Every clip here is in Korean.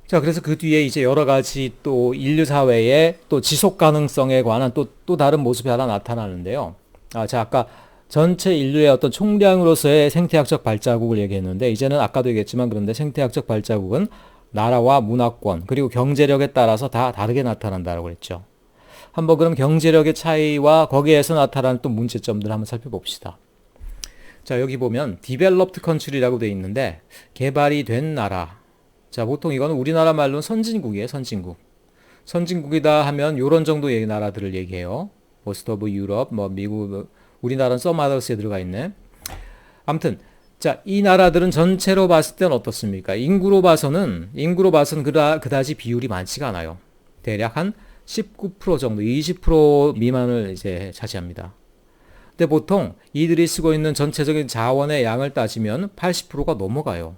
자, 그래서 그 뒤에 이제 여러 가지 또 인류 사회의 또 지속 가능성에 관한 또 다른 모습이 하나 나타나는데요. 자, 아까 전체 인류의 어떤 총량으로서의 생태학적 발자국을 얘기했는데, 이제는 아까도 얘기했지만 그런데 생태학적 발자국은 나라와 문화권, 그리고 경제력에 따라서 다 다르게 나타난다고 그랬죠. 한번 그럼 경제력의 차이와 거기에서 나타나는 또 문제점들을 한번 살펴봅시다. 자, 여기 보면 developed country라고 되어 있는데, 개발이 된 나라. 자, 보통 이거는 우리나라 말로는 선진국이에요, 선진국. 선진국이다 하면 요런 정도의 나라들을 얘기해요. Most of Europe, 뭐 미국, 우리나라는 some others에 들어가 있네. 아무튼 자, 이 나라들은 전체로 봤을 때는 어떻습니까? 인구로 봐서는 그다지 비율이 많지가 않아요. 대략 한 19% 정도, 20% 미만을 이제 차지합니다. 근데 보통 이들이 쓰고 있는 전체적인 자원의 양을 따지면 80%가 넘어가요.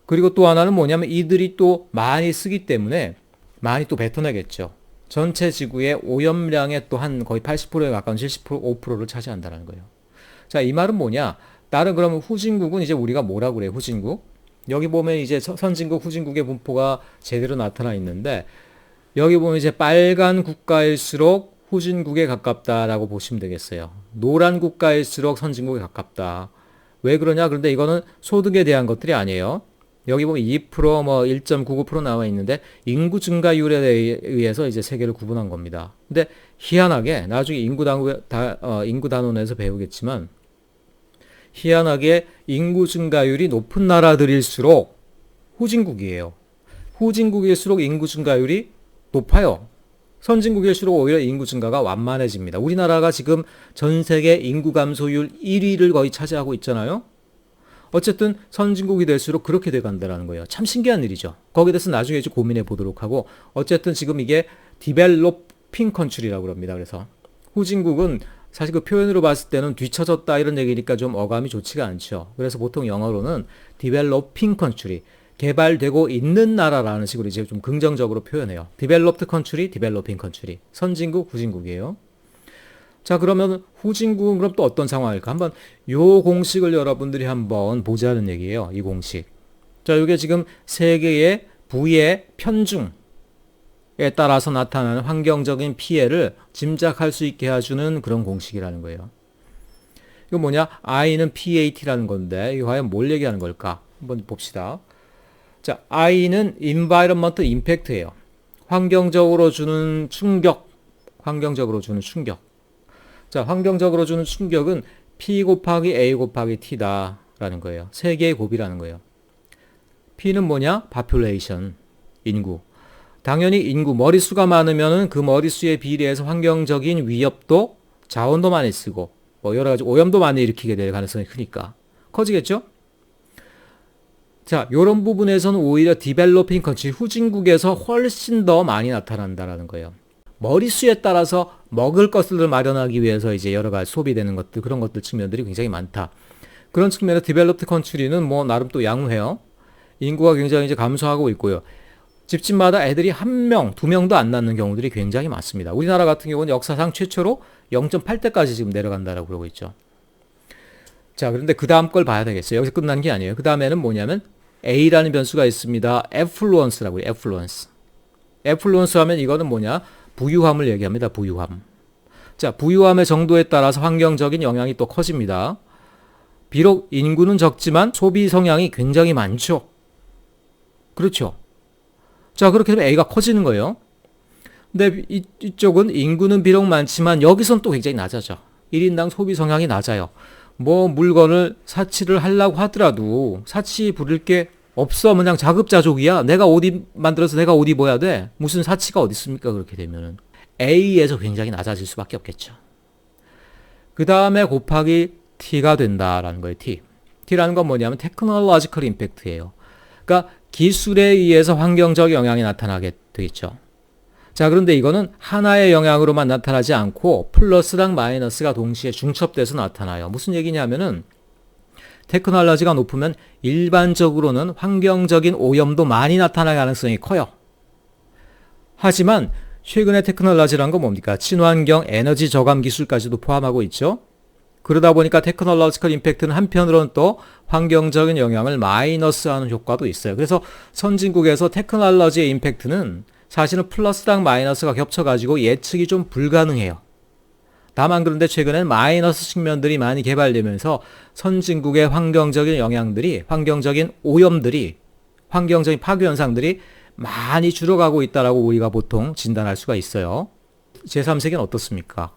그리고 또 하나는 뭐냐면 이들이 또 많이 쓰기 때문에 많이 또 뱉어내겠죠. 전체 지구의 오염량의 또 한 거의 80%에 가까운 70%, 5%를 차지한다는 거예요. 자, 이 말은 뭐냐? 다른 그러면 후진국은 이제 우리가 뭐라고 그래요? 후진국? 여기 보면 이제 선진국, 후진국의 분포가 제대로 나타나 있는데, 여기 보면 이제 빨간 국가일수록 후진국에 가깝다라고 보시면 되겠어요. 노란 국가일수록 선진국에 가깝다. 왜 그러냐? 그런데 이거는 소득에 대한 것들이 아니에요. 여기 보면 2%, 뭐 1.99% 나와 있는데 인구 증가율에 의해서 이제 세계를 구분한 겁니다. 근데 희한하게 나중에 인구 단원에서 배우겠지만 희한하게 인구 증가율이 높은 나라들일수록 후진국이에요. 후진국일수록 인구 증가율이 높아요. 선진국일수록 오히려 인구 증가가 완만해집니다. 우리나라가 지금 전 세계 인구 감소율 1위를 거의 차지하고 있잖아요. 어쨌든 선진국이 될수록 그렇게 돼간다는 거예요. 참 신기한 일이죠. 거기에 대해서 나중에 이제 고민해 보도록 하고, 어쨌든 지금 이게 디벨로핑 컨트리라고 합니다. 그래서 후진국은 사실 그 표현으로 봤을 때는 뒤처졌다 이런 얘기니까 좀 어감이 좋지가 않죠. 그래서 보통 영어로는 디벨로핑 컨트리, 개발되고 있는 나라라는 식으로 이제 좀 긍정적으로 표현해요. 디벨롭드 컨트리, 디벨로핑 컨트리. 선진국, 후진국이에요. 자, 그러면 후진국은 그럼 또 어떤 상황일까? 한번 요 공식을 여러분들이 한번 보자는 얘기예요. 이 공식. 자, 이게 지금 세계의 부의 편중에 따라서 나타나는 환경적인 피해를 짐작할 수 있게 해주는 그런 공식이라는 거예요. 이거 뭐냐? I는 PAT라는 건데 이거 과연 뭘 얘기하는 걸까? 한번 봅시다. 자, I는 Environmental Impact예요. 환경적으로 주는 충격. 환경적으로 주는 충격. 자, 환경적으로 주는 충격은 P 곱하기 A 곱하기 T다라는 거예요. 세 개의 곱이라는 거예요. P는 뭐냐? population, 인구. 당연히 인구, 머릿수가 많으면 그 머릿수에 비례해서 환경적인 위협도 자원도 많이 쓰고 뭐 여러 가지 오염도 많이 일으키게 될 가능성이 크니까 커지겠죠? 자, 이런 부분에서는 오히려 디벨로핑 컨트리, 후진국에서 훨씬 더 많이 나타난다라는 거예요. 머릿수에 따라서 먹을 것을 마련하기 위해서 이제 여러 가지 소비되는 것들, 그런 것들 측면들이 굉장히 많다. 그런 측면에서 디벨롭드 컨트리는 뭐 나름 또 양호해요. 인구가 굉장히 이제 감소하고 있고요. 집집마다 애들이 한 명, 두 명도 안 낳는 경우들이 굉장히 많습니다. 우리나라 같은 경우는 역사상 최초로 0.8대까지 지금 내려간다라고 그러고 있죠. 자, 그런데 그 다음 걸 봐야 되겠어요. 여기서 끝난 게 아니에요. 그 다음에는 뭐냐면 A라는 변수가 있습니다. 애플루언스라고 해요. 애플루언스. 애플루언스 하면 이거는 뭐냐? 부유함을 얘기합니다. 부유함. 자, 부유함의 정도에 따라서 환경적인 영향이 또 커집니다. 비록 인구는 적지만 소비 성향이 굉장히 많죠. 그렇죠. 자, 그렇게 되면 A가 커지는 거예요. 근데 이쪽은 인구는 비록 많지만 여기선 또 굉장히 낮아져. 1인당 소비 성향이 낮아요. 뭐 물건을 사치를 하려고 하더라도 사치 부릴 게 없어. 그냥 자급자족이야. 내가 옷 만들어서 내가 옷 입어야 돼. 무슨 사치가 어디 있습니까? 그렇게 되면은 A에서 굉장히 낮아질 수밖에 없겠죠. 그 다음에 곱하기 T가 된다라는 거예요. T. T라는 건 뭐냐면 테크놀로지컬 임팩트예요. 그러니까 기술에 의해서 환경적 영향이 나타나게 되겠죠. 자, 그런데 이거는 하나의 영향으로만 나타나지 않고 플러스랑 마이너스가 동시에 중첩돼서 나타나요. 무슨 얘기냐면은 테크놀로지가 높으면 일반적으로는 환경적인 오염도 많이 나타날 가능성이 커요. 하지만 최근의 테크놀로지란 건 뭡니까? 친환경 에너지 저감 기술까지도 포함하고 있죠. 그러다 보니까 테크놀로지컬 임팩트는 한편으로는 또 환경적인 영향을 마이너스하는 효과도 있어요. 그래서 선진국에서 테크놀로지의 임팩트는 사실은 플러스랑 마이너스가 겹쳐가지고 예측이 좀 불가능해요. 다만 그런데 최근엔 마이너스 측면들이 많이 개발되면서 선진국의 환경적인 영향들이, 환경적인 오염들이, 환경적인 파괴 현상들이 많이 줄어가고 있다라고 우리가 보통 진단할 수가 있어요. 제3세계는 어떻습니까?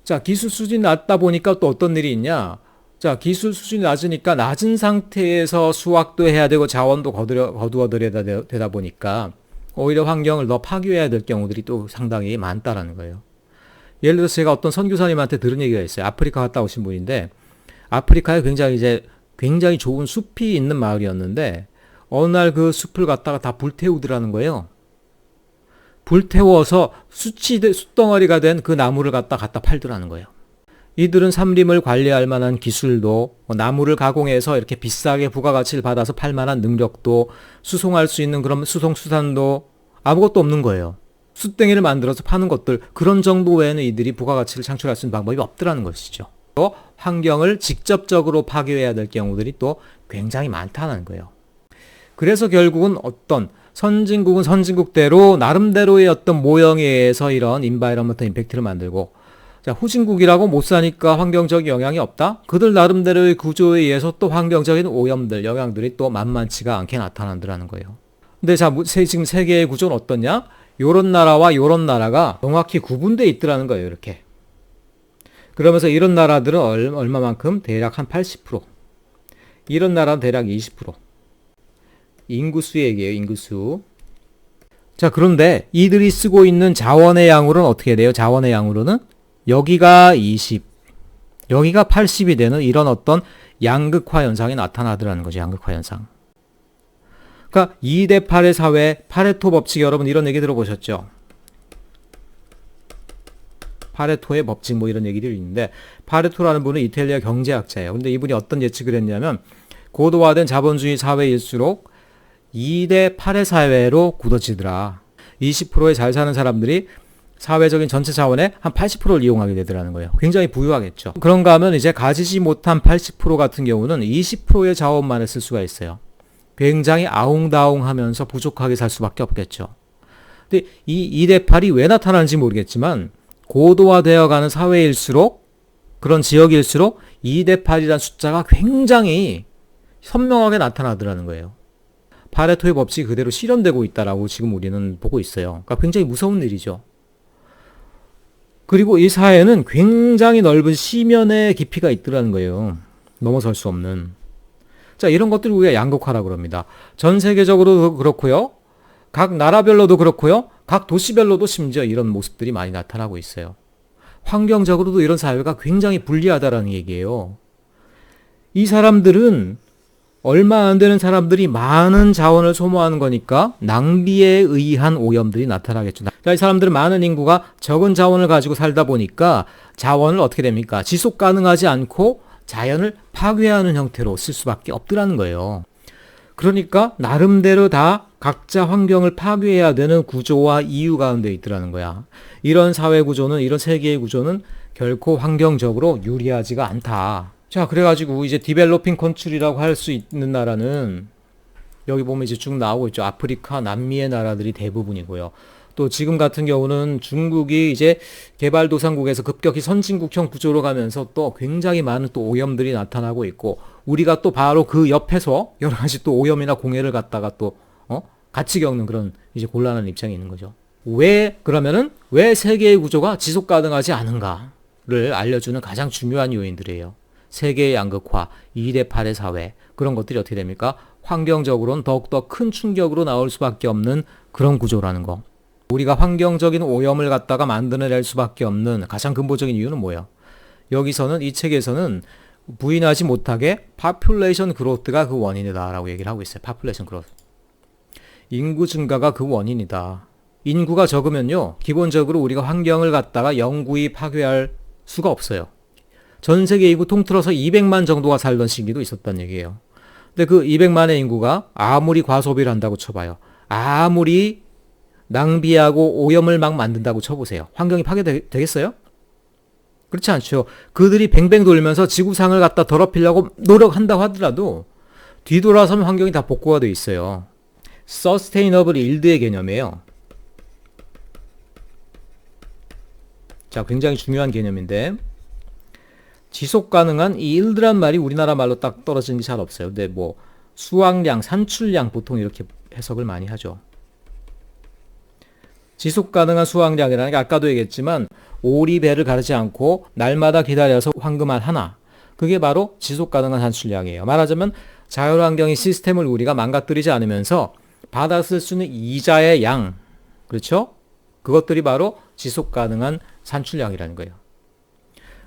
자, 기술 수준이 낮다 보니까 또 어떤 일이 있냐? 자, 기술 수준이 낮으니까 낮은 상태에서 수확도 해야 되고 자원도 거두어들여야 되다 보니까 오히려 환경을 더 파괴해야 될 경우들이 또 상당히 많다라는 거예요. 예를 들어서 제가 어떤 선교사님한테 들은 얘기가 있어요. 아프리카 갔다 오신 분인데 아프리카에 굉장히 좋은 숲이 있는 마을이었는데 어느 날 그 숲을 갖다가 다 불태우더라는 거예요. 불태워서 숯덩어리가 된 그 나무를 갖다 팔더라는 거예요. 이들은 산림을 관리할 만한 기술도, 나무를 가공해서 이렇게 비싸게 부가가치를 받아서 팔 만한 능력도, 수송할 수 있는 그런 수송수단도 아무것도 없는 거예요. 숯덩이를 만들어서 파는 것들, 그런 정도 외에는 이들이 부가가치를 창출할 수 있는 방법이 없더라는 것이죠. 또 환경을 직접적으로 파괴해야 될 경우들이 또 굉장히 많다는 거예요. 그래서 결국은 어떤 선진국은 선진국대로 나름대로의 어떤 모형에 의해서 이런 인바이러먼트 임팩트를 만들고, 자, 후진국이라고 못 사니까 환경적 영향이 없다? 그들 나름대로의 구조에 의해서 또 환경적인 오염들, 영향들이 또 만만치가 않게 나타난다는 거예요. 근데 자, 지금 세계의 구조는 어떻냐? 요런 나라와 요런 나라가 정확히 구분되어 있더라는 거예요, 이렇게. 그러면서 이런 나라들은 얼마만큼? 대략 한 80%. 이런 나라는 대략 20%. 인구수 얘기예요, 인구수. 자, 그런데 이들이 쓰고 있는 자원의 양으로는 어떻게 돼요? 자원의 양으로는 여기가 20, 여기가 80이 되는 이런 어떤 양극화 현상이 나타나더라는 거죠. 양극화 현상. 그러니까 2대 8의 사회, 파레토 법칙, 여러분 이런 얘기 들어보셨죠? 파레토의 법칙 뭐 이런 얘기들이 있는데, 파레토라는 분은 이탈리아 경제학자예요. 근데 이분이 어떤 예측을 했냐면 고도화된 자본주의 사회일수록 2대 8의 사회로 굳어지더라. 20%의 잘 사는 사람들이 사회적인 전체 자원의 한 80%를 이용하게 되더라는 거예요. 굉장히 부유하겠죠. 그런가 하면 이제 가지지 못한 80% 같은 경우는 20%의 자원만을 쓸 수가 있어요. 굉장히 아웅다웅하면서 부족하게 살 수밖에 없겠죠. 근데 이 2대 8이 왜 나타나는지 모르겠지만 고도화되어가는 사회일수록, 그런 지역일수록 2대 8이라는 숫자가 굉장히 선명하게 나타나더라는 거예요. 파레토의 법칙이 그대로 실현되고 있다라고 지금 우리는 보고 있어요. 그러니까 굉장히 무서운 일이죠. 그리고 이 사회는 굉장히 넓은 시면의 깊이가 있더라는 거예요. 넘어설 수 없는. 자, 이런 것들을 우리가 양극화라고 그럽니다. 전 세계적으로도 그렇고요. 각 나라별로도 그렇고요. 각 도시별로도 심지어 이런 모습들이 많이 나타나고 있어요. 환경적으로도 이런 사회가 굉장히 불리하다라는 얘기예요. 이 사람들은 얼마 안 되는 사람들이 많은 자원을 소모하는 거니까 낭비에 의한 오염들이 나타나겠죠. 이 사람들은 많은 인구가 적은 자원을 가지고 살다 보니까 자원을 어떻게 됩니까? 지속 가능하지 않고 자연을 파괴하는 형태로 쓸 수밖에 없더라는 거예요. 그러니까 나름대로 다 각자 환경을 파괴해야 되는 구조와 이유 가운데 있더라는 거야. 이런 사회 구조는, 이런 세계의 구조는 결코 환경적으로 유리하지가 않다. 자, 그래가지고 이제 디벨로핑 컨트리라고 할 수 있는 나라는 여기 보면 이제 쭉 나오고 있죠. 아프리카, 남미의 나라들이 대부분이고요. 또 지금 같은 경우는 중국이 이제 개발도상국에서 급격히 선진국형 구조로 가면서 또 굉장히 많은 또 오염들이 나타나고 있고, 우리가 또 바로 그 옆에서 여러 가지 또 오염이나 공해를 갖다가 또 같이 겪는 그런 이제 곤란한 입장이 있는 거죠. 왜 세계의 구조가 지속 가능하지 않은가를 알려주는 가장 중요한 요인들이에요. 세계의 양극화, 2대 8의 사회, 그런 것들이 어떻게 됩니까? 환경적으로는 더욱더 큰 충격으로 나올 수밖에 없는 그런 구조라는 거. 우리가 환경적인 오염을 갖다가 만들어낼 수밖에 없는 가장 근본적인 이유는 뭐예요? 여기서는, 이 책에서는 부인하지 못하게 population growth가 그 원인이다라고 얘기를 하고 있어요. population growth. 인구 증가가 그 원인이다. 인구가 적으면요, 기본적으로 우리가 환경을 갖다가 영구히 파괴할 수가 없어요. 전 세계 인구 통틀어서 200만 정도가 살던 시기도 있었단 얘기예요. 근데 그 200만의 인구가 아무리 과소비를 한다고 쳐봐요. 아무리 낭비하고 오염을 막 만든다고 쳐보세요. 환경이 파괴되겠어요? 그렇지 않죠. 그들이 뱅뱅 돌면서 지구상을 갖다 더럽히려고 노력한다고 하더라도 뒤돌아서면 환경이 다 복구가 돼 있어요. Sustainable Yield의 개념이에요. 자, 굉장히 중요한 개념인데 지속 가능한 이 yield란 말이 우리나라 말로 딱 떨어지는 게 잘 없어요. 근데 뭐 수확량, 산출량 보통 이렇게 해석을 많이 하죠. 지속 가능한 수확량이라는 게 아까도 얘기했지만 오리배를 가르지 않고 날마다 기다려서 황금알 하나. 그게 바로 지속 가능한 산출량이에요. 말하자면 자연환경의 시스템을 우리가 망가뜨리지 않으면서 받아 쓸 수 있는 이자의 양. 그렇죠? 그것들이 바로 지속 가능한 산출량이라는 거예요.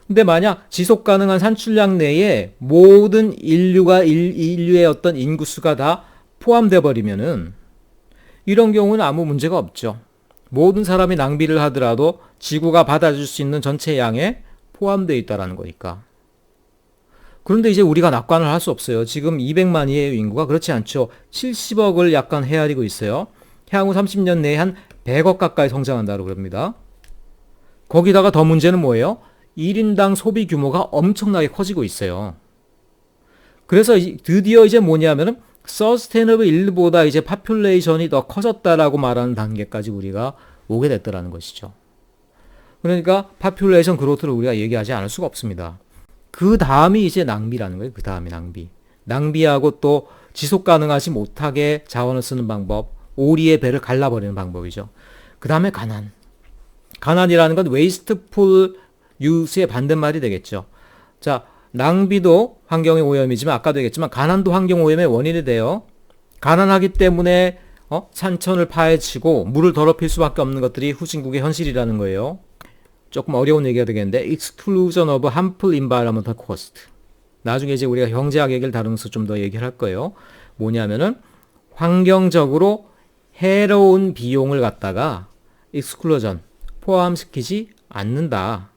근데 만약 지속 가능한 산출량 내에 모든 인류의 어떤 인구수가 다 포함돼 버리면은 이런 경우는 아무 문제가 없죠. 모든 사람이 낭비를 하더라도 지구가 받아줄 수 있는 전체 양에 포함되어 있다는 거니까. 그런데 이제 우리가 낙관을 할 수 없어요. 지금 200만이의 인구가 그렇지 않죠. 70억을 약간 헤아리고 있어요. 향후 30년 내에 한 100억 가까이 성장한다고 그럽니다. 거기다가 더 문제는 뭐예요? 1인당 소비 규모가 엄청나게 커지고 있어요. 그래서 드디어 이제 뭐냐면은 서스테이너블 일보다 이제 파퓰레이션이 더 커졌다라고 말하는 단계까지 우리가 오게 됐다라는 것이죠. 그러니까 파퓰레이션 그로트를 우리가 얘기하지 않을 수가 없습니다. 그 다음이 이제 낭비라는 거예요. 그 다음이 낭비. 낭비하고 또 지속 가능하지 못하게 자원을 쓰는 방법, 오리의 배를 갈라버리는 방법이죠. 그 다음에 가난. 가난이라는 건 wasteful use의 반대말이 되겠죠. 자, 낭비도 환경의 오염이지만 아까도 얘기했지만 가난도 환경 오염의 원인이 돼요. 가난하기 때문에 산천을 파헤치고 물을 더럽힐 수밖에 없는 것들이 후진국의 현실이라는 거예요. 조금 어려운 얘기가 되겠는데 exclusion of harmful environmental cost. 나중에 이제 우리가 경제학 얘기를 다루면서 좀 더 얘기를 할 거예요. 뭐냐면은 환경적으로 해로운 비용을 갖다가 exclusion 포함시키지 않는다.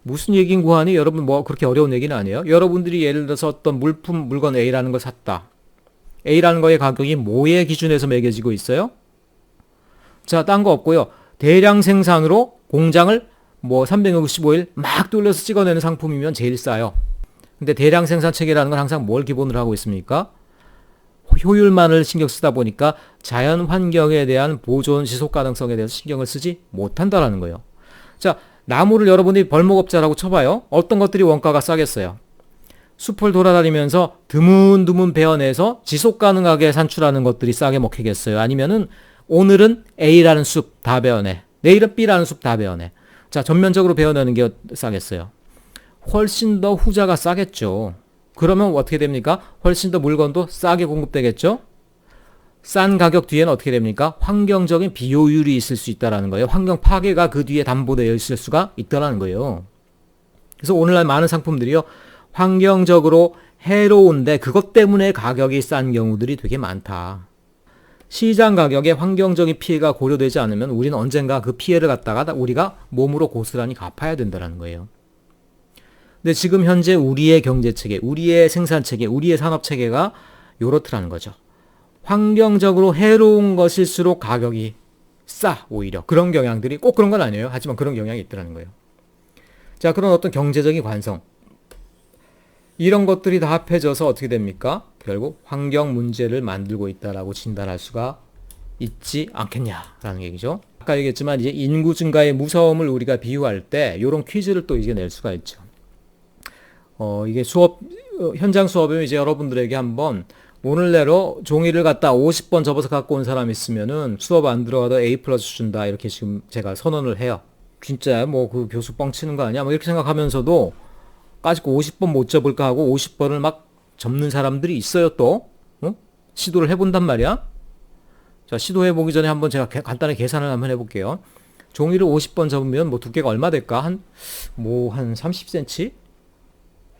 무슨 얘기인 고하니? 여러분 뭐 그렇게 어려운 얘기는 아니에요. 여러분들이 예를 들어서 어떤 물건 A라는 걸 샀다. A라는 거의 가격이 뭐의 기준에서 매겨지고 있어요? 자, 딴 거 없고요. 대량 생산으로 공장을 뭐 365일 막 돌려서 찍어내는 상품이면 제일 싸요. 근데 대량 생산 체계라는 건 항상 뭘 기본으로 하고 있습니까? 효율만을 신경 쓰다 보니까 자연 환경에 대한 보존 지속 가능성에 대해서 신경을 쓰지 못한다라는 거예요. 자, 나무를 여러분이 벌목업자라고 쳐봐요. 어떤 것들이 원가가 싸겠어요? 숲을 돌아다니면서 드문드문 베어내서 지속 가능하게 산출하는 것들이 싸게 먹히겠어요? 아니면은 오늘은 A라는 숲 다 베어내. 내일은 B라는 숲 다 베어내. 자, 전면적으로 베어내는 게 싸겠어요? 훨씬 더 후자가 싸겠죠. 그러면 어떻게 됩니까? 훨씬 더 물건도 싸게 공급되겠죠? 싼 가격 뒤에는 어떻게 됩니까? 환경적인 비효율이 있을 수 있다는 거예요. 환경 파괴가 그 뒤에 담보되어 있을 수가 있다는 거예요. 그래서 오늘날 많은 상품들이요. 환경적으로 해로운데 그것 때문에 가격이 싼 경우들이 되게 많다. 시장 가격에 환경적인 피해가 고려되지 않으면 우리는 언젠가 그 피해를 갖다가 우리가 몸으로 고스란히 갚아야 된다는 거예요. 근데 지금 현재 우리의 경제체계, 우리의 생산체계, 우리의 산업체계가 요렇더라는 거죠. 환경적으로 해로운 것일수록 가격이 싸, 오히려. 그런 경향들이 꼭 그런 건 아니에요. 하지만 그런 경향이 있더라는 거예요. 자, 그런 어떤 경제적인 관성. 이런 것들이 다 합해져서 어떻게 됩니까? 결국 환경 문제를 만들고 있다라고 진단할 수가 있지 않겠냐라는 얘기죠. 아까 얘기했지만 이제 인구 증가의 무서움을 우리가 비유할 때 이런 퀴즈를 또 이제 낼 수가 있죠. 이게 현장 수업이면 이제 여러분들에게 한번 오늘 내로 종이를 갖다 50번 접어서 갖고 온 사람 있으면은 수업 안 들어가도 A 플러스 준다. 이렇게 지금 제가 선언을 해요. 진짜 뭐 그 교수 뻥치는 거 아니야? 뭐 이렇게 생각하면서도 까짓거 50번 못 접을까 하고 50번을 막 접는 사람들이 있어요 또. 시도를 해본단 말이야. 자, 시도해보기 전에 한번 제가 간단히 계산을 한번 해볼게요. 종이를 50번 접으면 뭐 두께가 얼마 될까? 한 30cm?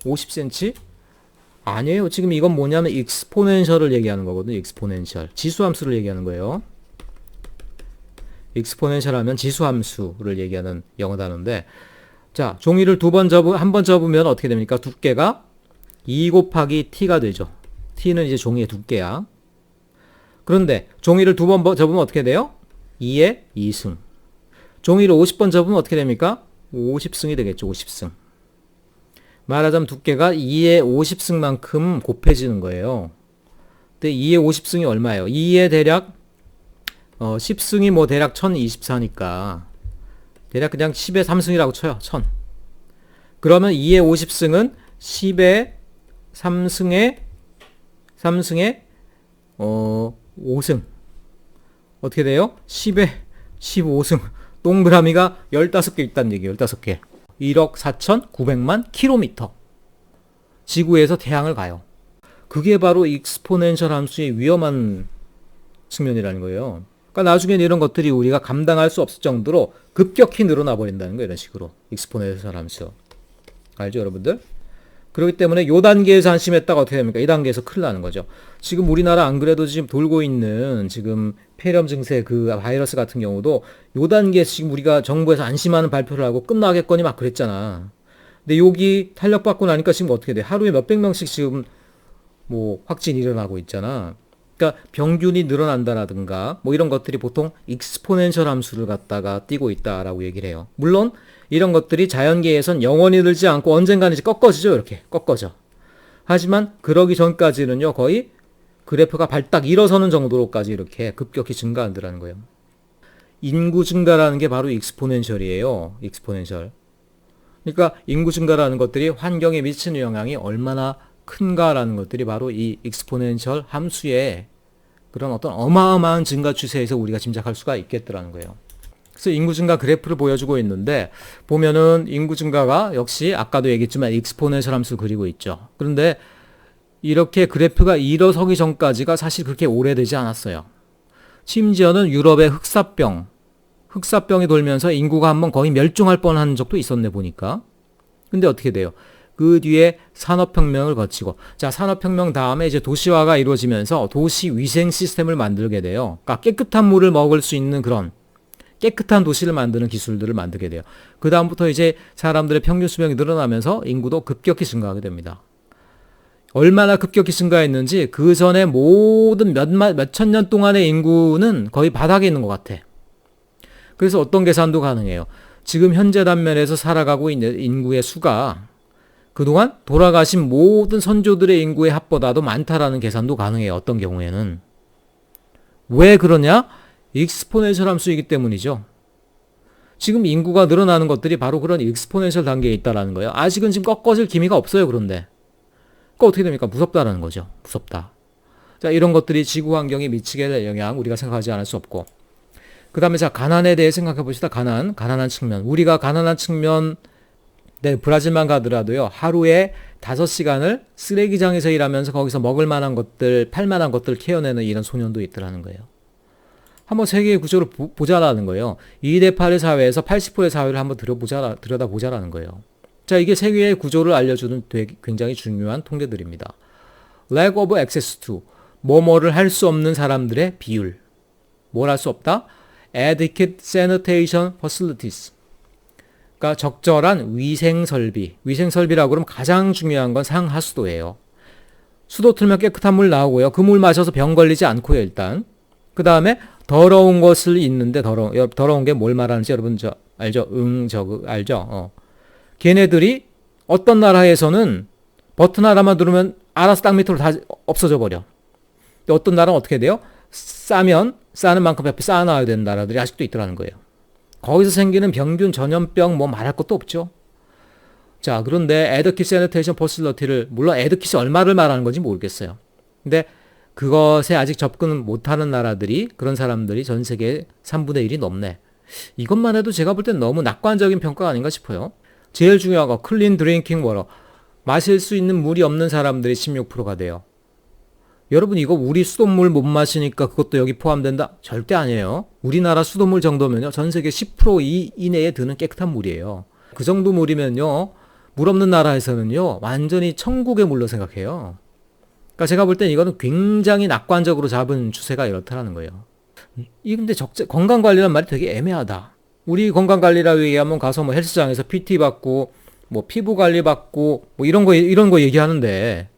50cm? 아니에요. 지금 이건 뭐냐면 익스포넨셜을 얘기하는 거거든요. 익스포넨셜. 지수함수를 얘기하는 거예요. 익스포넨셜 하면 지수함수를 얘기하는 영어 단어인데, 자, 종이를 한 번 접으면 어떻게 됩니까? 두께가 2 곱하기 t가 되죠. t는 이제 종이의 두께야. 그런데 종이를 2번 접으면 어떻게 돼요? 2의 2승. 종이를 50번 접으면 어떻게 됩니까? 50승이 되겠죠. 50승. 말하자면 두께가 2의 50승만큼 곱해지는 거예요. 근데 2의 50승이 얼마예요? 2의 대략 10승이 뭐 대략 1024니까 대략 그냥 10의 3승이라고 쳐요. 1000. 그러면 2의 50승은 10의 3승에 5승. 어떻게 돼요? 10에 15승. 동그라미가 15개 있다는 얘기예요. 15개. 1억 4,900만 킬로미터. 지구에서 태양을 가요. 그게 바로 익스포넨셜 함수의 위험한 측면이라는 거예요. 그러니까 나중엔 이런 것들이 우리가 감당할 수 없을 정도로 급격히 늘어나 버린다는 거예요. 이런 식으로. 익스포넨셜 함수. 알죠, 여러분들? 그렇기 때문에 요 단계에서 한심했다가 어떻게 됩니까? 이 단계에서 큰일 나는 거죠. 지금 우리나라 안 그래도 지금 돌고 있는 지금 폐렴 증세 그 바이러스 같은 경우도 요 단계에서 지금 우리가 정부에서 안심하는 발표를 하고 끝나겠거니 막 그랬잖아. 근데 여기 탄력받고 나니까 지금 어떻게 돼? 하루에 몇백 명씩 지금 뭐 확진이 일어나고 있잖아. 그러니까 병균이 늘어난다라든가 뭐 이런 것들이 보통 익스포넨셜 함수를 갖다가 띄고 있다라고 얘기를 해요. 물론 이런 것들이 자연계에선 영원히 늘지 않고 언젠가는 이제 꺾어지죠. 이렇게 꺾어져. 하지만 그러기 전까지는요. 거의 그래프가 발딱 일어서는 정도로까지 이렇게 급격히 증가한다는 거예요. 인구 증가라는 게 바로 익스포넨셜이에요. 익스포넨셜. 그러니까 인구 증가라는 것들이 환경에 미치는 영향이 얼마나 큰가라는 것들이 바로 이 익스포넨셜 함수의 그런 어떤 어마어마한 증가 추세에서 우리가 짐작할 수가 있겠더라는 거예요. 그래서 인구 증가 그래프를 보여주고 있는데 보면은 인구 증가가 역시 아까도 얘기했지만 익스포넨셜 함수를 그리고 있죠. 그런데 이렇게 그래프가 일어서기 전까지가 사실 그렇게 오래되지 않았어요. 심지어는 유럽의 흑사병이 돌면서 인구가 한번 거의 멸종할 뻔한 적도 있었네 보니까. 근데 어떻게 돼요? 그 뒤에 산업혁명을 거치고, 자, 산업혁명 다음에 이제 도시화가 이루어지면서 도시 위생 시스템을 만들게 돼요. 그러니까 깨끗한 물을 먹을 수 있는 그런 깨끗한 도시를 만드는 기술들을 만들게 돼요. 그 다음부터 이제 사람들의 평균 수명이 늘어나면서 인구도 급격히 증가하게 됩니다. 얼마나 급격히 증가했는지 그 전에 모든 몇천 년 동안의 인구는 거의 바닥에 있는 것 같아. 그래서 어떤 계산도 가능해요. 지금 현재 단면에서 살아가고 있는 인구의 수가 그동안 돌아가신 모든 선조들의 인구의 합보다도 많다라는 계산도 가능해요. 어떤 경우에는. 왜 그러냐? 익스포넨셜 함수이기 때문이죠. 지금 인구가 늘어나는 것들이 바로 그런 익스포넨셜 단계에 있다라는 거예요. 아직은 지금 꺾어질 기미가 없어요. 그런데. 그러니까 어떻게 됩니까? 무섭다라는 거죠. 무섭다. 자, 이런 것들이 지구 환경에 미치게 될 영향 우리가 생각하지 않을 수 없고. 그 다음에 자, 가난에 대해 생각해 봅시다. 가난한 측면. 우리가 가난한 측면, 네, 브라질만 가더라도요, 하루에 5시간을 쓰레기장에서 일하면서 거기서 먹을 만한 것들, 팔 만한 것들을 캐어내는 이런 소년도 있더라는 거예요. 한번 세계의 구조를 보자라는 거예요. 2대8의 사회에서 80%의 사회를 한번 들여다보자라는 거예요. 자, 이게 세계의 구조를 알려주는 굉장히 중요한 통계들입니다. Lack of access to, 뭐뭐를 할 수 없는 사람들의 비율. 뭘 할 수 없다? Adequate sanitation facilities. 그러니까 적절한 위생설비. 위생설비라고 그러면 가장 중요한 건 상하수도예요. 수도 틀면 깨끗한 물 나오고요. 그 물 마셔서 병 걸리지 않고요, 일단. 그 다음에 더러운 것을 있는데 더러운 게 뭘 말하는지 여러분 알죠? 알죠? 걔네들이 어떤 나라에서는 버튼 하나만 누르면 알아서 땅 밑으로 다 없어져 버려. 어떤 나라는 어떻게 돼요? 싸면 싸는 만큼 옆에 쌓아놔야 되는 나라들이 아직도 있더라는 거예요. 거기서 생기는 병균, 전염병 뭐 말할 것도 없죠. 자, 그런데 에드킷 세니테이션 퍼실러티를 물론 에드킷이 얼마를 말하는 건지 모르겠어요. 근데 그것에 아직 접근 못하는 나라들이 그런 사람들이 전 세계 3분의 1이 넘네. 이것만 해도 제가 볼 땐 너무 낙관적인 평가가 아닌가 싶어요. 제일 중요한 거 클린 드링킹 워터. 마실 수 있는 물이 없는 사람들이 16%가 돼요. 여러분 이거 우리 수돗물 못 마시니까 그것도 여기 포함된다? 절대 아니에요. 우리나라 수돗물 정도면요. 전 세계 10% 이내에 드는 깨끗한 물이에요. 그 정도 물이면요. 물 없는 나라에서는요. 완전히 천국의 물로 생각해요. 그러니까 제가 볼 땐 이거는 굉장히 낙관적으로 잡은 추세가 이렇다는 거예요. 이 근데 건강관리란 말이 되게 애매하다. 우리 건강관리라고 얘기하면 가서 뭐 헬스장에서 PT 받고 뭐 피부 관리 받고 뭐 이런 거 얘기하는데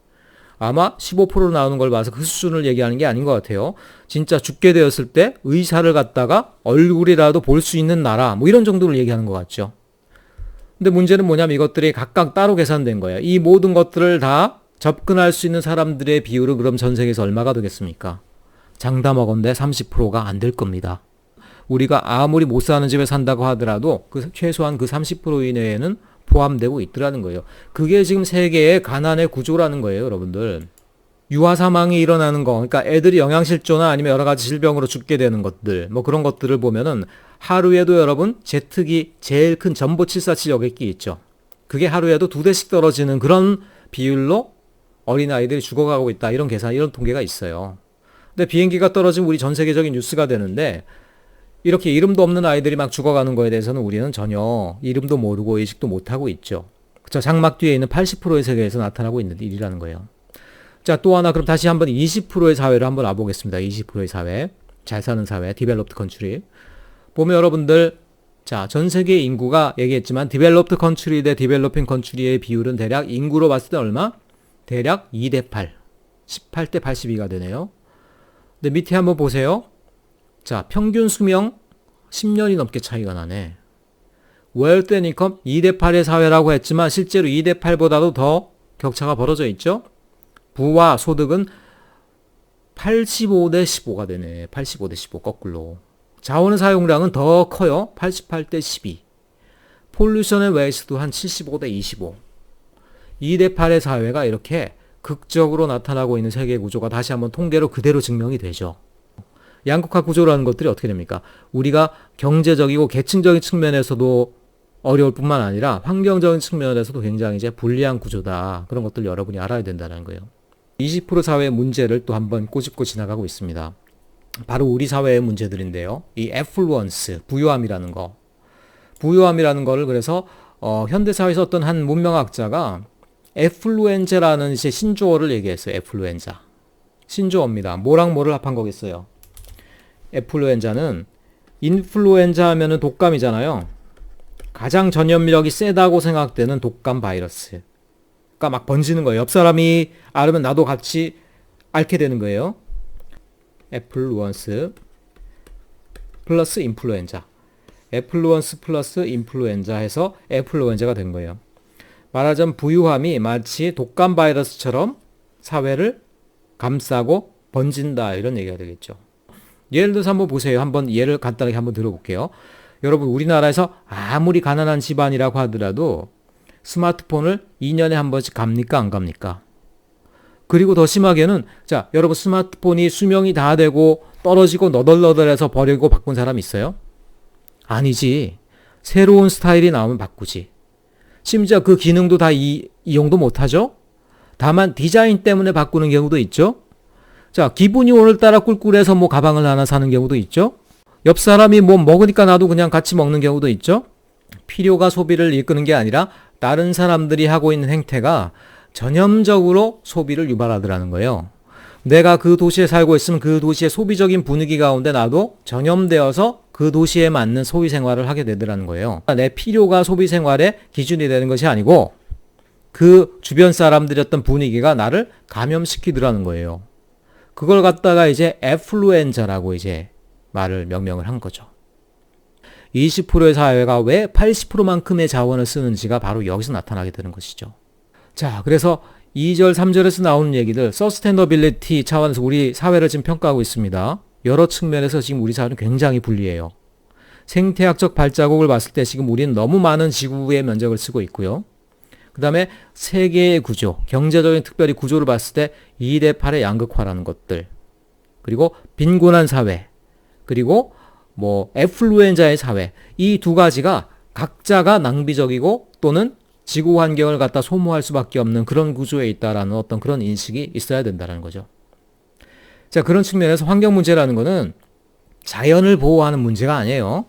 아마 15% 나오는 걸 봐서 그 수준을 얘기하는 게 아닌 것 같아요. 진짜 죽게 되었을 때 의사를 갖다가 얼굴이라도 볼 수 있는 나라 뭐 이런 정도를 얘기하는 것 같죠. 근데 문제는 뭐냐면 이것들이 각각 따로 계산된 거예요. 이 모든 것들을 다 접근할 수 있는 사람들의 비율은 그럼 전 세계에서 얼마가 되겠습니까? 장담하건대 30%가 안 될 겁니다. 우리가 아무리 못 사는 집에 산다고 하더라도 최소한 그 30% 이내에는 포함되고 있더라는 거예요. 그게 지금 세계의 가난의 구조라는 거예요, 여러분들. 유아 사망이 일어나는 거, 그러니까 애들이 영양실조나 아니면 여러 가지 질병으로 죽게 되는 것들, 뭐 그런 것들을 보면은 하루에도 여러분 제트기 제일 큰 전보 747 여객기 있죠. 그게 하루에도 2대씩 떨어지는 그런 비율로 어린아이들이 죽어가고 있다. 이런 계산, 이런 통계가 있어요. 근데 비행기가 떨어지면 우리 전 세계적인 뉴스가 되는데 이렇게 이름도 없는 아이들이 막 죽어가는 거에 대해서는 우리는 전혀 이름도 모르고 의식도 못하고 있죠. 저 장막 뒤에 있는 80%의 세계에서 나타나고 있는 일이라는 거예요. 자, 또 하나 그럼 다시 한번 20%의 사회를 한번 와보겠습니다. 20%의 사회. 잘 사는 사회. 디벨롭드 컨트리. 보면 여러분들, 자, 전 세계 인구가 얘기했지만 디벨롭드 컨트리 대 디벨로핑 컨트리의 비율은 대략 인구로 봤을 때 얼마? 대략 2대 8. 18대 82가 되네요. 근데 밑에 한번 보세요. 자, 평균 수명 10년이 넘게 차이가 나네. 웰스 앤 인컴 2대 8의 사회라고 했지만 실제로 2대 8보다도 더 격차가 벌어져 있죠. 부와 소득은 85대 15가 되네. 85대 15 거꾸로. 자원의 사용량은 더 커요. 88대 12. 폴루션의 웨이스도 한 75대 25. 2대 8의 사회가 이렇게 극적으로 나타나고 있는 세계 구조가 다시 한번 통계로 그대로 증명이 되죠. 양극화 구조라는 것들이 어떻게 됩니까? 우리가 경제적이고 계층적인 측면에서도 어려울 뿐만 아니라 환경적인 측면에서도 굉장히 이제 불리한 구조다. 그런 것들 여러분이 알아야 된다는 거예요. 20% 사회의 문제를 또 한번 꼬집고 지나가고 있습니다. 바로 우리 사회의 문제들인데요. 이 애플루언스, 부유함이라는 거. 부유함이라는 거를 그래서 현대사회에서 어떤 한 문명학자가 애플루엔자라는 이제 신조어를 얘기했어요. 애플루엔자. 신조어입니다. 뭐랑 뭐를 합한 거겠어요. 애플루엔자는 인플루엔자 하면은 독감이잖아요. 가장 전염력이 세다고 생각되는 독감 바이러스. 가 막 번지는 거예요. 옆 사람이 앓으면 나도 같이 앓게 되는 거예요. 애플루언스 플러스 인플루엔자. 애플루언스 플러스 인플루엔자 해서 애플루엔자가 된 거예요. 말하자면 부유함이 마치 독감 바이러스처럼 사회를 감싸고 번진다 이런 얘기가 되겠죠. 예를 들어서 한번 보세요. 한번 예를 간단하게 한번 들어볼게요. 여러분 우리나라에서 아무리 가난한 집안이라고 하더라도 스마트폰을 2년에 한 번씩 갑니까? 안 갑니까? 그리고 더 심하게는 자 여러분 스마트폰이 수명이 다 되고 떨어지고 너덜너덜해서 버리고 바꾼 사람 있어요? 아니지. 새로운 스타일이 나오면 바꾸지. 심지어 그 기능도 다 이용도 못하죠? 다만 디자인 때문에 바꾸는 경우도 있죠? 자 기분이 오늘따라 꿀꿀해서 뭐 가방을 하나 사는 경우도 있죠? 옆 사람이 뭐 먹으니까 나도 그냥 같이 먹는 경우도 있죠? 필요가 소비를 이끄는 게 아니라 다른 사람들이 하고 있는 행태가 전형적으로 소비를 유발하더라는 거예요. 내가 그 도시에 살고 있으면 그 도시의 소비적인 분위기 가운데 나도 전염되어서 그 도시에 맞는 소비 생활을 하게 되더라는 거예요. 내 필요가 소비 생활의 기준이 되는 것이 아니고 그 주변 사람들의 어떤 분위기가 나를 감염시키더라는 거예요. 그걸 갖다가 이제 애플루엔자라고 이제 명명을 한 거죠. 20%의 사회가 왜 80%만큼의 자원을 쓰는지가 바로 여기서 나타나게 되는 것이죠. 자, 그래서 2절, 3절에서 나오는 얘기들, 서스테너빌리티 차원에서 우리 사회를 지금 평가하고 있습니다. 여러 측면에서 지금 우리 사회는 굉장히 불리해요. 생태학적 발자국을 봤을 때 지금 우리는 너무 많은 지구의 면적을 쓰고 있고요. 그 다음에 세계의 구조, 경제적인 특별히 구조를 봤을 때 2대 8의 양극화라는 것들, 그리고 빈곤한 사회, 그리고 뭐 애플루엔자의 사회, 이 두 가지가 각자가 낭비적이고 또는 지구 환경을 갖다 소모할 수밖에 없는 그런 구조에 있다라는 어떤 그런 인식이 있어야 된다는 거죠. 자, 그런 측면에서 환경 문제라는 거는 자연을 보호하는 문제가 아니에요.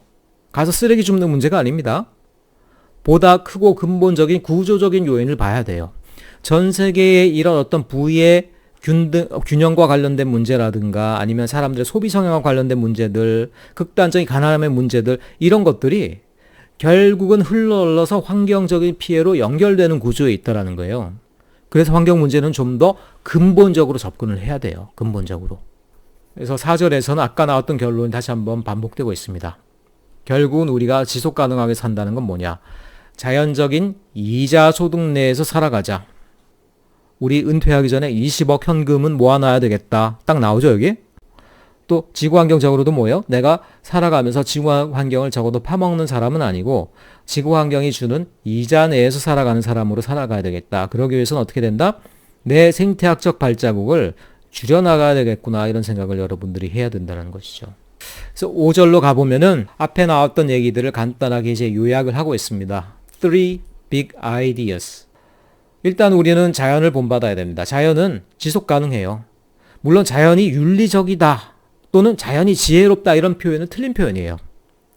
가서 쓰레기 줍는 문제가 아닙니다. 보다 크고 근본적인 구조적인 요인을 봐야 돼요. 전 세계의 이런 어떤 부의 균형과 관련된 문제라든가 아니면 사람들의 소비 성향과 관련된 문제들, 극단적인 가난함의 문제들, 이런 것들이 결국은 흘러서 환경적인 피해로 연결되는 구조에 있다라는 거예요. 그래서 환경 문제는 좀 더 근본적으로 접근을 해야 돼요. 근본적으로. 그래서 4절에서는 아까 나왔던 결론이 다시 한번 반복되고 있습니다. 결국은 우리가 지속 가능하게 산다는 건 뭐냐? 자연적인 이자 소득 내에서 살아가자. 우리 은퇴하기 전에 20억 현금은 모아놔야 되겠다. 딱 나오죠, 여기? 또 지구환경적으로도 뭐예요? 내가 살아가면서 지구환경을 적어도 파먹는 사람은 아니고 지구환경이 주는 이자 내에서 살아가는 사람으로 살아가야 되겠다. 그러기 위해서는 어떻게 된다? 내 생태학적 발자국을 줄여나가야 되겠구나, 이런 생각을 여러분들이 해야 된다는 것이죠. 그래서 5절로 가보면은 앞에 나왔던 얘기들을 간단하게 이제 요약을 하고 있습니다. Three big ideas. 일단 우리는 자연을 본받아야 됩니다. 자연은 지속 가능해요. 물론 자연이 윤리적이다 또는 자연이 지혜롭다, 이런 표현은 틀린 표현이에요.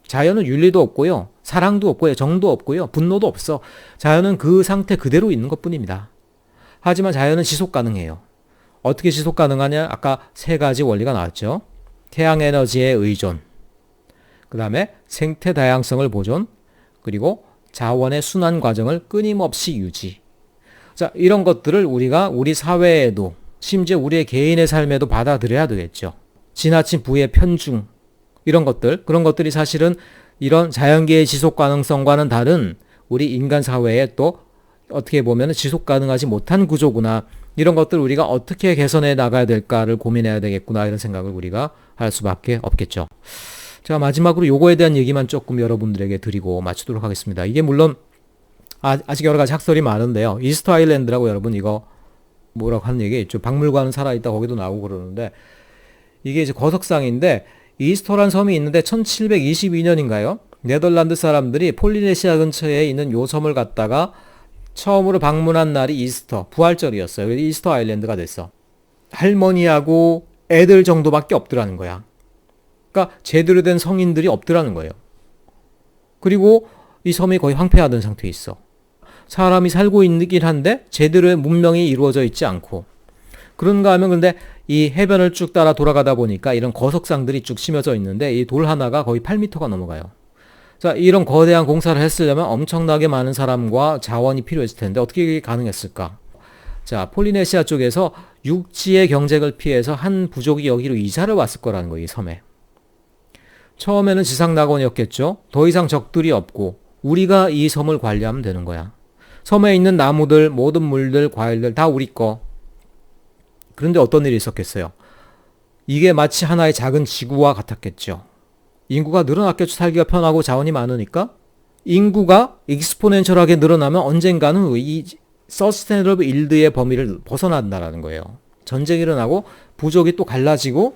자연은 윤리도 없고요, 사랑도 없고요, 정도 없고요, 분노도 없어. 자연은 그 상태 그대로 있는 것뿐입니다. 하지만 자연은 지속 가능해요. 어떻게 지속 가능하냐? 아까 세 가지 원리가 나왔죠. 태양에너지의 의존, 그 다음에 생태 다양성을 보존, 그리고 자원의 순환 과정을 끊임없이 유지. 자, 이런 것들을 우리가 우리 사회에도, 심지어 우리의 개인의 삶에도 받아들여야 되겠죠. 지나친 부의 편중, 이런 것들, 그런 것들이 사실은 이런 자연계의 지속 가능성과는 다른 우리 인간 사회에 또 어떻게 보면 지속 가능하지 못한 구조구나, 이런 것들 우리가 어떻게 개선해 나가야 될까를 고민해야 되겠구나, 이런 생각을 우리가 할 수밖에 없겠죠. 자, 마지막으로 요거에 대한 얘기만 조금 여러분들에게 드리고 마치도록 하겠습니다. 이게 물론 아직 여러 가지 학설이 많은데요. 이스터 아일랜드라고, 여러분 이거 뭐라고 하는 얘기 있죠. 박물관 살아있다 거기도 나오고 그러는데, 이게 이제 거석상인데, 이스터란 섬이 있는데 1722년인가요? 네덜란드 사람들이 폴리네시아 근처에 있는 요 섬을 갔다가 처음으로 방문한 날이 이스터, 부활절이었어요. 그래서 이스터 아일랜드가 됐어. 할머니하고 애들 정도밖에 없더라는 거야. 그러니까 제대로 된 성인들이 없더라는 거예요. 그리고 이 섬이 거의 황폐하던 상태에 있어. 사람이 살고 있긴 한데 제대로의 문명이 이루어져 있지 않고. 그런가 하면 근데 이 해변을 쭉 따라 돌아가다 보니까 이런 거석상들이 쭉 심어져 있는데 이 돌 하나가 거의 8m가 넘어가요. 자, 이런 거대한 공사를 했으려면 엄청나게 많은 사람과 자원이 필요했을 텐데 어떻게 이게 가능했을까? 자, 폴리네시아 쪽에서 육지의 경쟁을 피해서 한 부족이 여기로 이사를 왔을 거라는 거예요, 이 섬에. 처음에는 지상낙원이었겠죠. 더 이상 적들이 없고 우리가 이 섬을 관리하면 되는 거야. 섬에 있는 나무들, 모든 물들, 과일들 다 우리 거. 그런데 어떤 일이 있었겠어요? 이게 마치 하나의 작은 지구와 같았겠죠. 인구가 늘어났겠죠. 살기가 편하고 자원이 많으니까. 인구가 익스포넨셜하게 늘어나면 언젠가는 이 서스테너블 일드의 범위를 벗어난다라는 거예요. 전쟁이 일어나고 부족이 또 갈라지고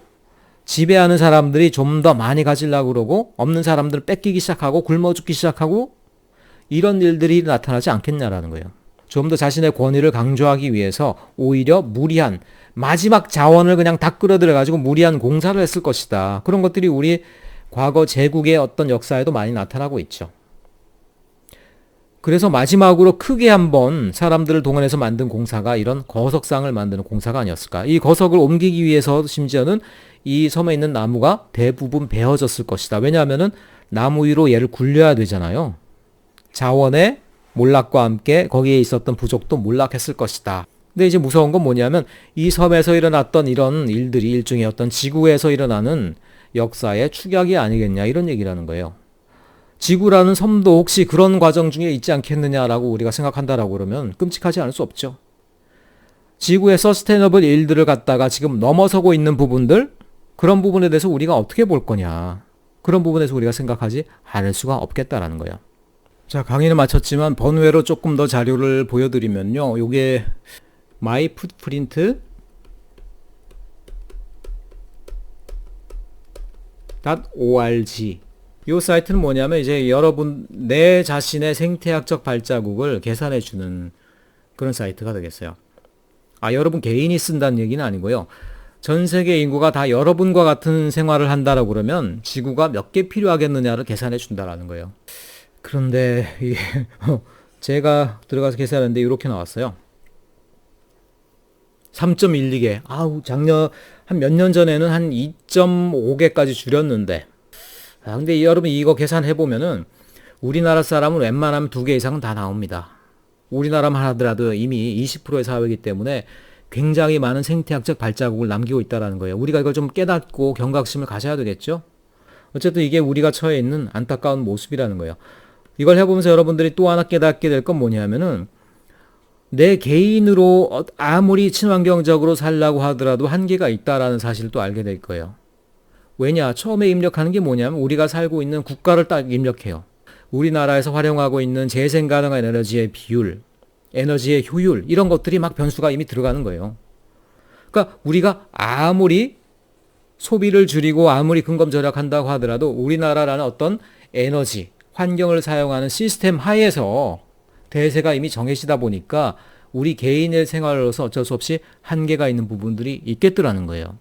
지배하는 사람들이 좀 더 많이 가지려고 그러고 없는 사람들을 뺏기기 시작하고 굶어 죽기 시작하고 이런 일들이 나타나지 않겠냐라는 거예요. 좀 더 자신의 권위를 강조하기 위해서 오히려 무리한 마지막 자원을 그냥 다 끌어들여가지고 무리한 공사를 했을 것이다. 그런 것들이 우리 과거 제국의 어떤 역사에도 많이 나타나고 있죠. 그래서 마지막으로 크게 한번 사람들을 동원해서 만든 공사가 이런 거석상을 만드는 공사가 아니었을까. 이 거석을 옮기기 위해서 심지어는 이 섬에 있는 나무가 대부분 베어졌을 것이다. 왜냐하면은 나무 위로 얘를 굴려야 되잖아요. 자원의 몰락과 함께 거기에 있었던 부족도 몰락했을 것이다. 근데 이제 무서운 건 뭐냐면 이 섬에서 일어났던 이런 일들이 일종의 어떤 지구에서 일어나는 역사의 축약이 아니겠냐, 이런 얘기라는 거예요. 지구라는 섬도 혹시 그런 과정 중에 있지 않겠느냐라고 우리가 생각한다라고 그러면 끔찍하지 않을 수 없죠. 지구의 서스테너블 일들을 갖다가 지금 넘어서고 있는 부분들, 그런 부분에 대해서 우리가 어떻게 볼 거냐, 그런 부분에서 우리가 생각하지 않을 수가 없겠다라는 거예요. 자, 강의는 마쳤지만 번외로 조금 더 자료를 보여드리면요. 요게 My Footprint .org. 이 사이트는 뭐냐면 이제 여러분 내 자신의 생태학적 발자국을 계산해주는 그런 사이트가 되겠어요. 여러분 개인이 쓴다는 얘기는 아니고요. 전 세계 인구가 다 여러분과 같은 생활을 한다라고 그러면 지구가 몇 개 필요하겠느냐를 계산해 준다라는 거예요. 그런데 이게 제가 들어가서 계산했는데 이렇게 나왔어요. 3.12개. 작년 한 몇 년 전에는 한 2.5개까지 줄였는데. 근데 여러분 이거 계산해 보면은 우리나라 사람은 웬만하면 2개 이상은 다 나옵니다. 우리나라만 하더라도 이미 20%의 사회이기 때문에 굉장히 많은 생태학적 발자국을 남기고 있다는 거예요. 우리가 이걸 좀 깨닫고 경각심을 가져야 되겠죠? 어쨌든 이게 우리가 처해 있는 안타까운 모습이라는 거예요. 이걸 해보면서 여러분들이 또 하나 깨닫게 될 건 뭐냐면은 내 개인으로 아무리 친환경적으로 살라고 하더라도 한계가 있다라는 사실을 또 알게 될 거예요. 왜냐? 처음에 입력하는 게 뭐냐면 우리가 살고 있는 국가를 딱 입력해요. 우리나라에서 활용하고 있는 재생 가능한 에너지의 비율, 에너지의 효율 이런 것들이 막 변수가 이미 들어가는 거예요. 그러니까 우리가 아무리 소비를 줄이고 아무리 근검 절약한다고 하더라도 우리나라라는 어떤 에너지, 환경을 사용하는 시스템 하에서 대세가 이미 정해지다 보니까 우리 개인의 생활로서 어쩔 수 없이 한계가 있는 부분들이 있겠더라는 거예요.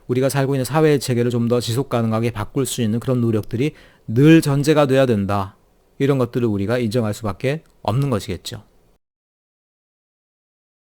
우리가 살고 있는 사회 체계를 좀 더 지속 가능하게 바꿀 수 있는 그런 노력들이 늘 전제가 돼야 된다. 이런 것들을 우리가 인정할 수밖에 없는 것이겠죠.